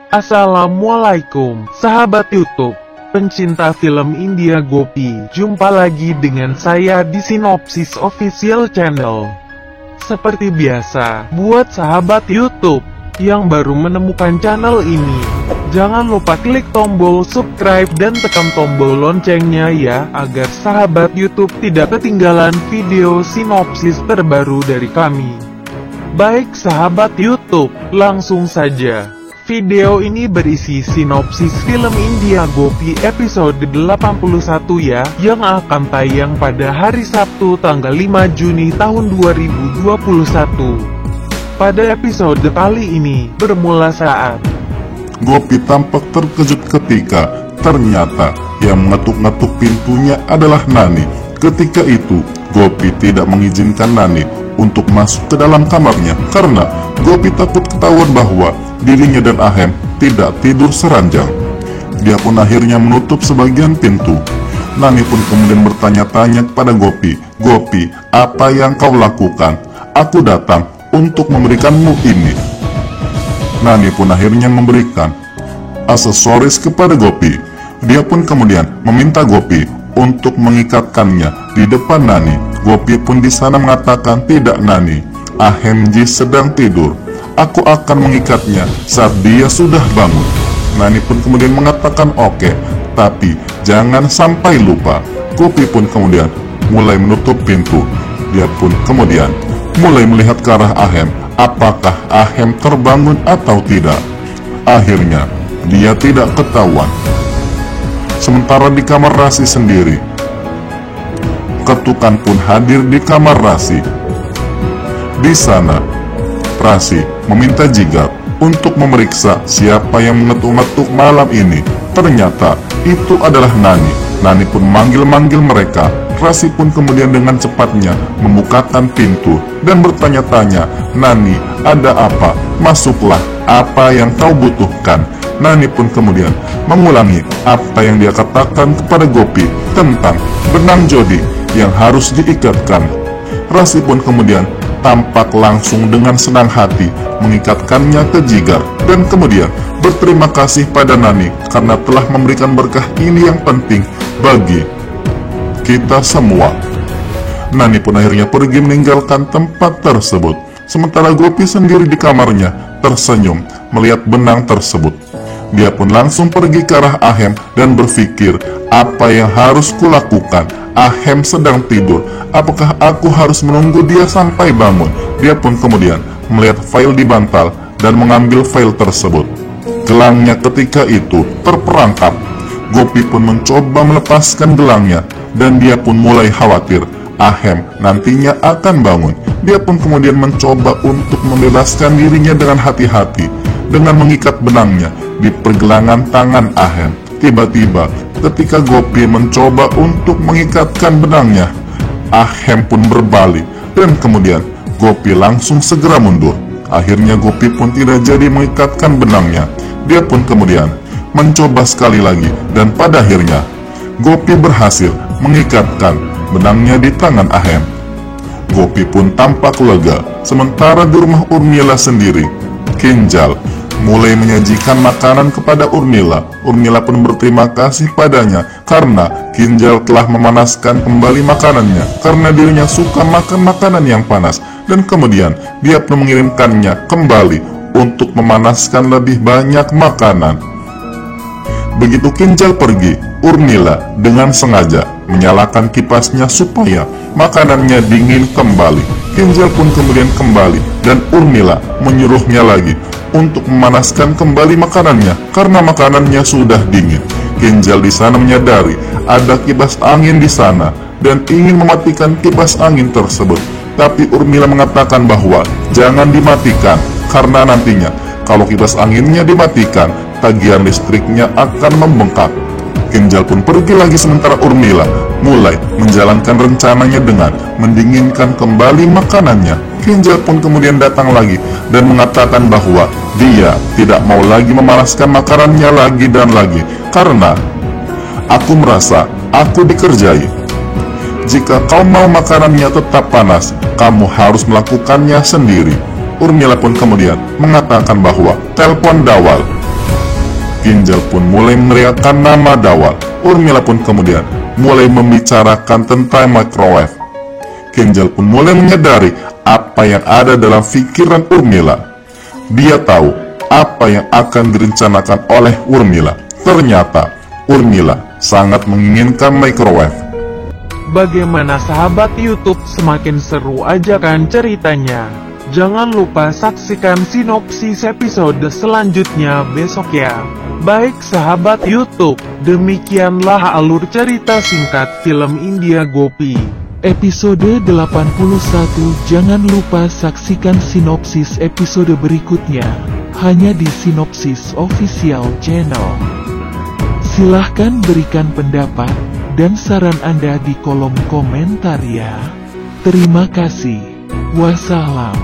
Assalamualaikum, sahabat YouTube, pencinta film India Gopi. Jumpa lagi dengan saya di Sinopsis Official Channel. Seperti biasa, buat sahabat YouTube yang baru menemukan channel ini, jangan lupa klik tombol subscribe dan tekan tombol loncengnya ya, agar sahabat YouTube tidak ketinggalan video sinopsis terbaru dari kami. Baik sahabat YouTube, langsung saja. Video ini berisi sinopsis film India Gopi episode 81 ya, yang akan tayang pada hari Sabtu tanggal 5 Juni tahun 2021. Pada episode kali ini, bermula saat Gopi tampak terkejut ketika ternyata yang mengetuk-ngetuk pintunya adalah Nani. Ketika itu, Gopi tidak mengizinkan Nani untuk masuk ke dalam kamarnya karena Gopi takut ketahuan bahwa dirinya dan Ahem tidak tidur seranjang. Dia pun akhirnya menutup sebagian pintu. Nani pun kemudian bertanya-tanya kepada Gopi, "Gopi, apa yang kau lakukan? Aku datang untuk memberikanmu ini." Nani pun akhirnya memberikan aksesoris kepada Gopi. Dia pun kemudian meminta Gopi untuk mengikatkannya di depan Nani. Gopi pun di sana mengatakan, "Tidak Nani, Ahemji sedang tidur. Aku akan mengikatnya saat dia sudah bangun." Nani pun kemudian mengatakan, "Oke, tapi jangan sampai lupa." Gopi pun kemudian mulai menutup pintu. Dia pun kemudian mulai melihat ke arah Ahem, apakah Ahem terbangun atau tidak. Akhirnya dia tidak ketahuan. Sementara di kamar Rasi sendiri, Ketukan pun hadir di kamar Rasi. Di sana, Rasi meminta Jigar untuk memeriksa siapa yang mengetuk-ngetuk malam ini. Ternyata itu adalah Nani. Nani pun manggil-manggil mereka. Rasi pun kemudian dengan cepatnya membukakan pintu dan bertanya-tanya, "Nani, ada apa? Masuklah, apa yang kau butuhkan?" Nani pun kemudian mengulangi apa yang dia katakan kepada Gopi tentang benang jodi yang harus diikatkan. Rasi pun kemudian tampak langsung dengan senang hati mengikatkannya ke Jigar dan kemudian berterima kasih pada Nani karena telah memberikan berkah ini yang penting bagi kita semua. Nani pun akhirnya pergi meninggalkan tempat tersebut. Sementara Gopi sendiri di kamarnya tersenyum melihat benang tersebut. Dia pun langsung pergi ke arah Ahem dan berpikir, apa yang harus kulakukan? Ahem sedang tidur, apakah aku harus menunggu dia sampai bangun? Dia pun kemudian melihat file di bantal dan mengambil file tersebut. Gelangnya ketika itu terperangkap. Gopi pun mencoba melepaskan gelangnya dan dia pun mulai khawatir Ahem nantinya akan bangun. Dia pun kemudian mencoba untuk membebaskan dirinya dengan hati-hati dengan mengikat benangnya di pergelangan tangan Ahem. Tiba-tiba ketika Gopi mencoba untuk mengikatkan benangnya, Ahem pun berbalik dan kemudian Gopi langsung segera mundur. Akhirnya Gopi pun tidak jadi mengikatkan benangnya. Dia pun kemudian mencoba sekali lagi dan pada akhirnya Gopi berhasil mengikatkan benangnya di tangan Ahem. Gopi pun tampak lega. Sementara di rumah Urmila sendiri, Kinjal mulai menyajikan makanan kepada Urmila. Urmila pun berterima kasih padanya karena Kinjal telah memanaskan kembali makanannya karena dirinya suka makan makanan yang panas, dan kemudian dia pun mengirimkannya kembali untuk memanaskan lebih banyak makanan. Begitu Kinjal pergi, Urmila dengan sengaja menyalakan kipasnya supaya makanannya dingin kembali. Kinjal pun kemudian kembali dan Urmila menyuruhnya lagi untuk memanaskan kembali makanannya karena makanannya sudah dingin. Kinjal di sana menyadari ada kipas angin di sana dan ingin mematikan kipas angin tersebut. Tapi Urmila mengatakan bahwa jangan dimatikan karena nantinya kalau kipas anginnya dimatikan, tagihan listriknya akan membengkak. Kinjal pun pergi lagi sementara Urmila mulai menjalankan rencananya dengan mendinginkan kembali makanannya. Kinjal pun kemudian datang lagi dan mengatakan bahwa dia tidak mau lagi memanaskan makanannya lagi dan lagi karena aku merasa aku dikerjai. Jika kau mau makanannya tetap panas, kamu harus melakukannya sendiri. Urmila pun kemudian mengatakan bahwa telepon Dawal Kinjal pun mulai meneriakkan nama Dawal. Urmila pun kemudian mulai membicarakan tentang microwave. Kinjal pun mulai menyadari apa yang ada dalam pikiran Urmila. Dia tahu apa yang akan direncanakan oleh Urmila. Ternyata Urmila sangat menginginkan microwave. Bagaimana sahabat YouTube, semakin seru aja kan ceritanya? Jangan lupa saksikan sinopsis episode selanjutnya besok ya. Baik sahabat YouTube, demikianlah alur cerita singkat film India Gopi Episode 81. Jangan lupa saksikan sinopsis episode berikutnya hanya di Sinopsis Official Channel. Silahkan berikan pendapat dan saran Anda di kolom komentar ya. Terima kasih. Wassalam.